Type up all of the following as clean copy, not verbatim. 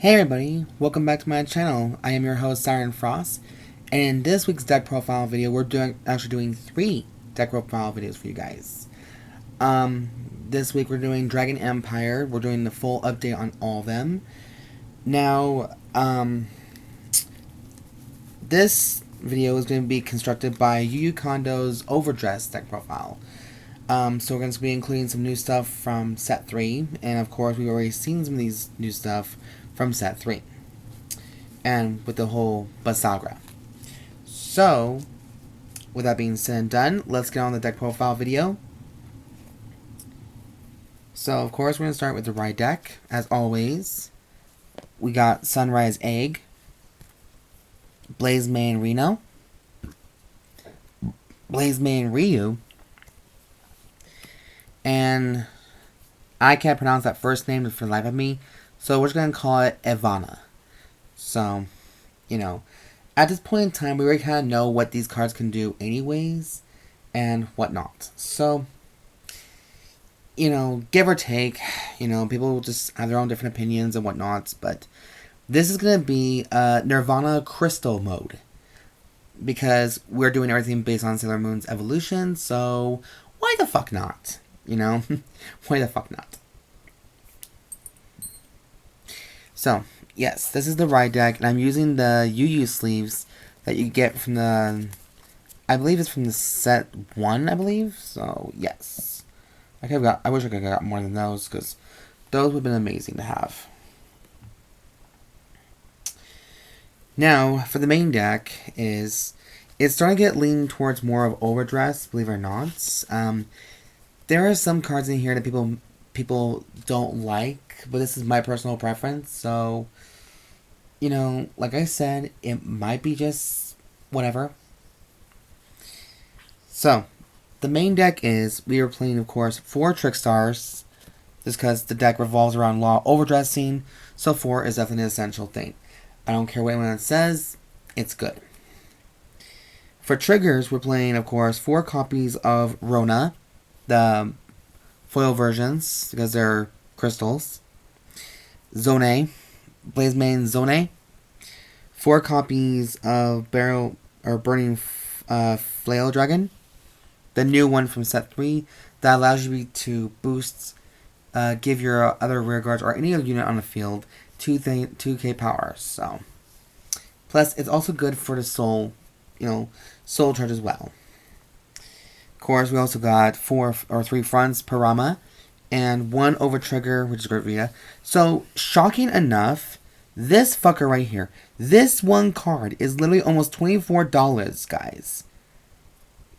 Hey everybody, welcome back to my channel. I am your host Siren Frost, and in this week's deck profile video, we're actually doing 3 deck profile videos for you guys. This week we're doing Dragon Empire. We're doing the full update on all of them. Now, this video is going to be constructed by Kondo's OverDress deck profile. So we're going to be including some new stuff from set 3, and of course we've already seen some of these new stuff from set 3, and with the whole Basagra. So, with that being said and done, let's get on the deck profile video. So, of course, we're going to start with the right deck. As always, we got Sunrise Egg, Blaze Main Rino, Blaze Main Reiyu, and I can't pronounce that first name for the life of me, so we're just going to call it Ivana. So, at this point in time, we already kind of know what these cards can do anyways, and whatnot. So, give or take, people will just have their own different opinions and whatnots, but this is going to be Nirvana Crystal mode, because we're doing everything based on Sailor Moon's evolution, so why the fuck not? Why the fuck not? So, yes, this is the ride deck, and I'm using the UU sleeves that you get from the, I believe it's from the set 1, I believe, so, yes. I wish I could have got more than those, because those would have been amazing to have. Now, for the main deck, it's starting to get leaning towards more of OverDress, believe it or not. There are some cards in here that people don't like, but this is my personal preference, so, like I said, it might be just whatever. So, the main deck is, we are playing, of course, 4 Trickstars, just because the deck revolves around law overdressing, so 4 is definitely an essential thing. I don't care what anyone says, it's good. For triggers, we're playing, of course, 4 copies of Rona, the foil versions, because they're crystals. Zonne, Blaze Main Zonne. 4 copies of Burning Flail Dragon. The new one from set 3 that allows you to boost, give your other rear guards or any other unit on the field 2k power. So, plus it's also good for the soul, soul charge as well. Of course, we also got 3 fronts Parama, and 1 over trigger, which is Dragveda. So, shocking enough, this fucker right here, this one card is literally almost $24, guys.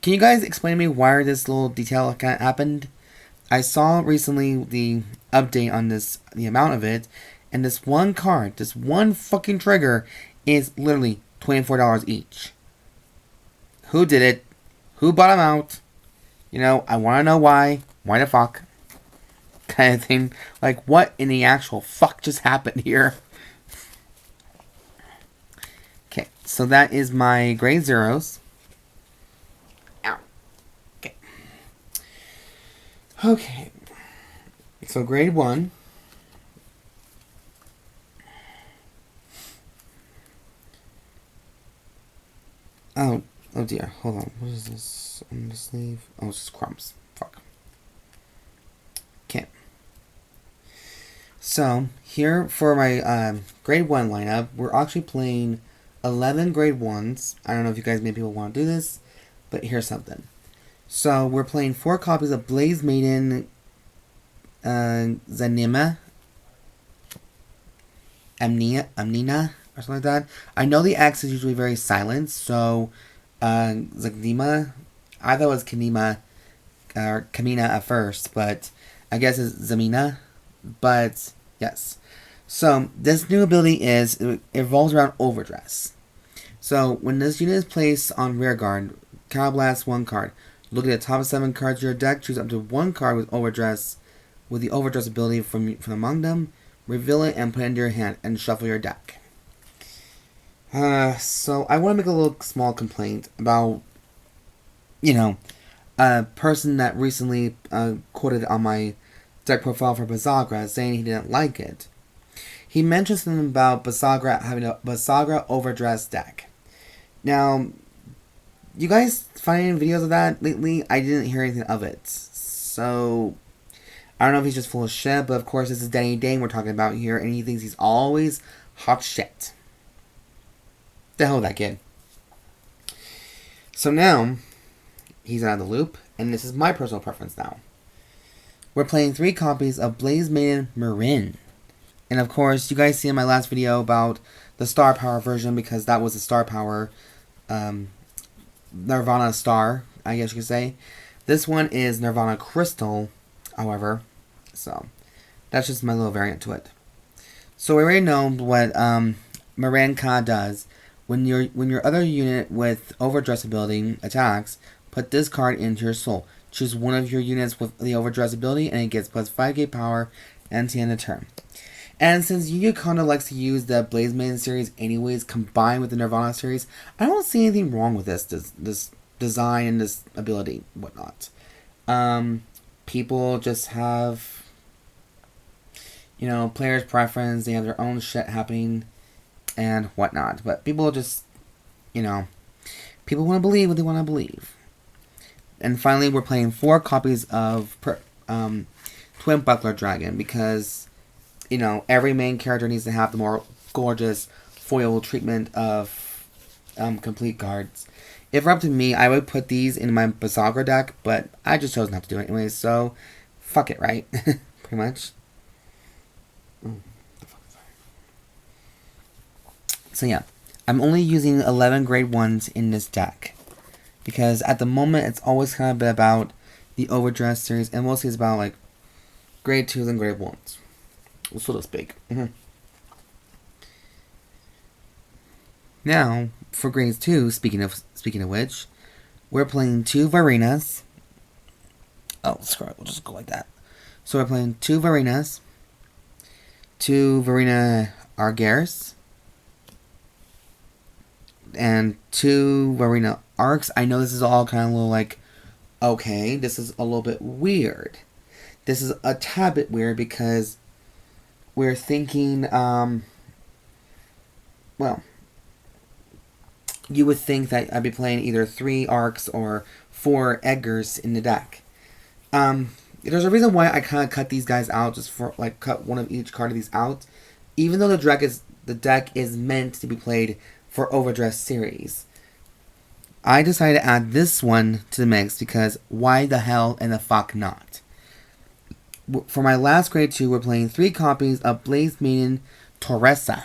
Can you guys explain to me why this little detail kind of happened? I saw recently the update on this, the amount of it, and this one card, this one fucking trigger, is literally $24 each. Who did it? Who bought them out? I want to know why. Why the fuck? Kind of thing. Like, what in the actual fuck just happened here? Okay, so that is my grade zeros. Ow. Okay. Okay. So grade 1. Oh dear. Hold on. What is this on the sleeve? Oh, it's just crumbs. Fuck. Okay. So, here for my grade 1 lineup, we're actually playing 11 grade 1s. I don't know if you guys maybe will want to do this, but here's something. So, we're playing 4 copies of Blaze Maiden Ximena, Amnina, or something like that. I know the X is usually very silent, so Ximena, I thought it was Kanima, or Kamina at first, but I guess it's Ximena. But, yes. So, this new ability it revolves around OverDress. So, when this unit is placed on rear guard, Counterblast 1 card. Look at the top 7 cards of your deck, choose up to 1 card with OverDress, with the OverDress ability from among them, reveal it and put it into your hand, and shuffle your deck. So, I want to make a little small complaint about, a person that recently quoted on my deck profile for Basagra saying he didn't like it. he mentioned something about Basagra having a Basagra OverDress deck. Now, you guys find videos of that lately? I didn't hear anything of it. So, I don't know if he's just full of shit, but of course this is Denny Dane we're talking about here, and he thinks he's always hot shit. The hell with that kid. So now, he's out of the loop, and this is my personal preference now. We're playing 3 copies of Blaze Maiden Mirin. And of course, you guys see in my last video about the Star Power version, because that was the Star Power Nirvana Star, I guess you could say. This one is Nirvana Crystal, however. So, that's just my little variant to it. So we already know what Mirin Ka does. When your other unit with OverDress ability attacks, put this card into your soul. Choose one of your units with the OverDress ability, and it gets plus 5k power and the end of turn. And since Kondo likes to use the Blaze Maiden series anyways, combined with the Nirvana series, I don't see anything wrong with this design and this ability, whatnot. People just have, players' preference, they have their own shit happening, and whatnot. But people just, people want to believe what they want to believe. And finally, we're playing 4 copies of Twin Buckler Dragon, because, every main character needs to have the more gorgeous foil treatment of complete cards. If it were up to me, I would put these in my Basagra deck, but I just chose not to do it anyways, so fuck it, right? Pretty much. So yeah, I'm only using 11 grade 1s in this deck, because at the moment it's always kind of been about the OverDress series, and mostly it's about like grade 2s and grade 1s, so to speak. Now for grades 2, speaking of which, we're playing 2 Vairinas. Oh, screw it, we'll just go like that. So we're playing 2 Vairinas, 2 Vairina Argers, and 2 Vairina Arcs. I know this is all kind of a little like, okay, this is a little bit weird. This is a tad bit weird because we're thinking, well, you would think that I'd be playing either 3 Arcs or 4 Edgars in the deck. There's a reason why I kind of cut these guys out, just for, like, cut one of each card of these out. Even though the deck is meant to be played for OverDress series, I decided to add this one to the mix because why the hell and the fuck not? For my last grade 2, we're playing 3 copies of Blaze Maiden Toresa.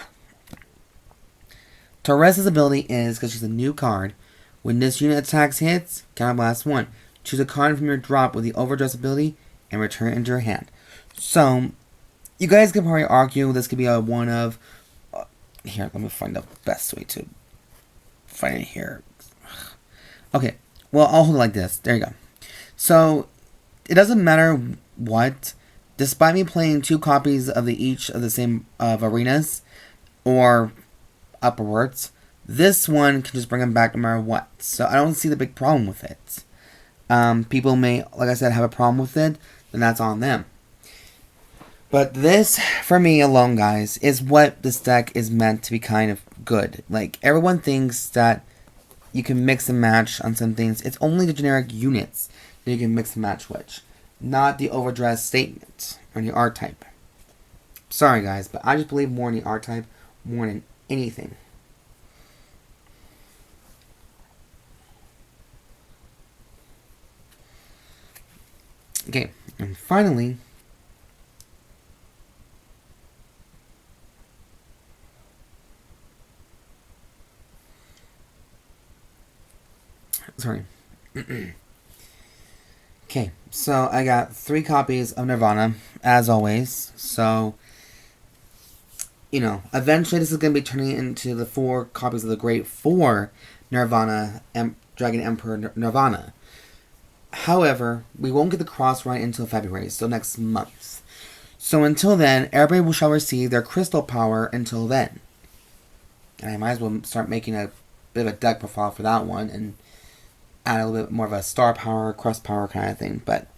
Toresa's ability is, because she's a new card, when this unit attacks hits, counterblast 1. Choose a card from your drop with the OverDress ability and return it into your hand. So, you guys could probably argue this could be a one of... here, let me find the best way to find it here. Okay, well, I'll hold it like this. There you go. So, it doesn't matter what. Despite me playing 2 copies of each of the same Vairinas, or upwards, this one can just bring them back no matter what. So, I don't see the big problem with it. People may, like I said, have a problem with it, then that's on them. But this, for me alone, guys, is what this deck is meant to be kind of good. Like, everyone thinks that you can mix and match on some things. It's only the generic units that you can mix and match with, not the OverDress statement or the art type. Sorry, guys, but I just believe more in the art type more than anything. Okay, and finally, sorry. Okay, so I got 3 copies of Nirvana, as always. So, eventually this is going to be turning into the 4 copies of the Great 4 Nirvana, Dragon Emperor Nirvana. However, we won't get the cross run until February, so next month. So until then, everybody shall receive their crystal power until then. And I might as well start making a bit of a deck profile for that one and add a little bit more of a star power, crust power kind of thing, but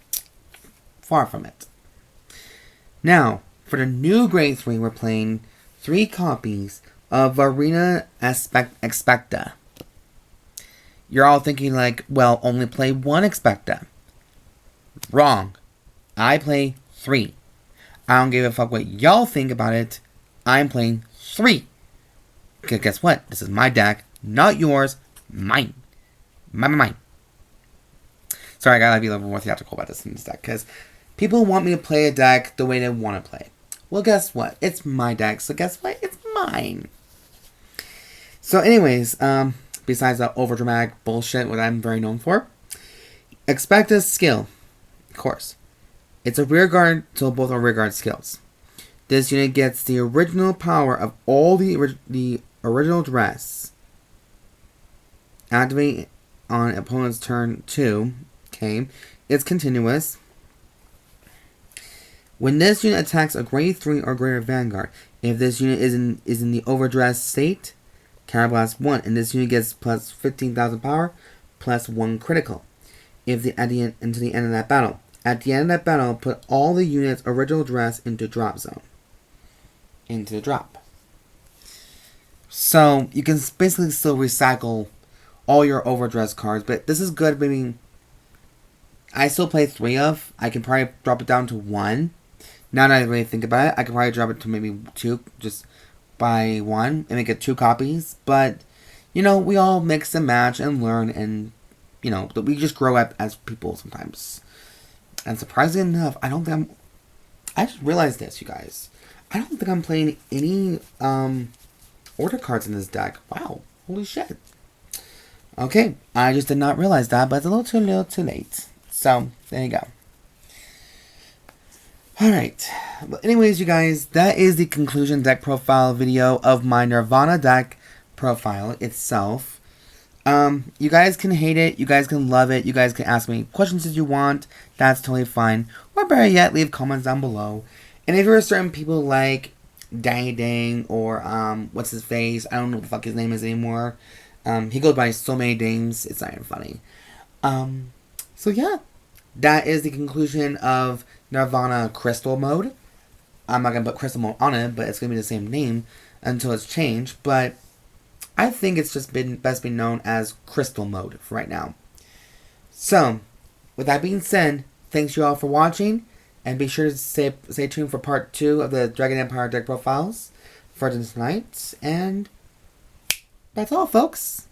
far from it. Now, for the new grade 3, we're playing 3 copies of Vairina Exspecta. You're all thinking like, well, only play 1 Exspecta. Wrong. I play 3. I don't give a fuck what y'all think about it. I'm playing 3. Because guess what? This is my deck, not yours. Mine. Mine. Sorry, I gotta be a little more theatrical about this in this deck. Because people want me to play a deck the way they want to play. Well, guess what? It's my deck. So guess what? It's mine. So anyways, besides that overdramatic bullshit, what I'm very known for, Exspecta's skill, of course. It's a rear guard, so both are rear guard skills. This unit gets the original power of all the original dress. Activate on opponent's turn 2. Okay, it's continuous. When this unit attacks a grade 3 or greater Vanguard, if this unit is in the overdress state, Counterblast 1, and this unit gets plus 15,000 power, plus 1 critical. Until the end of that battle. At the end of that battle, put all the units' original dress into drop zone. Into the drop. So, you can basically still recycle all your overdress cards, but this is good. I mean, I still play 3 of. I can probably drop it down to 1. Now that I really think about it, I could probably drop it to maybe 2, just by 1, and make it 2 copies. But, you know, we all mix and match and learn, and, you know, we just grow up as people sometimes. And surprisingly enough, I just realized this, you guys. I don't think I'm playing any order cards in this deck. Wow, holy shit. Okay, I just did not realize that, but it's a little too late. So, there you go. Alright, but anyways, you guys, that is the conclusion deck profile video of my Nirvana deck profile itself. You guys can hate it, you guys can love it, you guys can ask me questions if you want, that's totally fine. Or better yet, leave comments down below. And if you're certain people like Dang or what's his face, I don't know what the fuck his name is anymore. He goes by so many names, it's not even funny. So yeah, that is the conclusion of Nirvana Crystal mode. I'm not gonna put Crystal mode on it, but it's gonna be the same name until it's changed. But I think it's just best be known as Crystal mode for right now. So, with that being said, thanks you all for watching, and be sure to stay tuned for part 2 of the Dragon Empire deck profiles for tonight. And that's all, folks.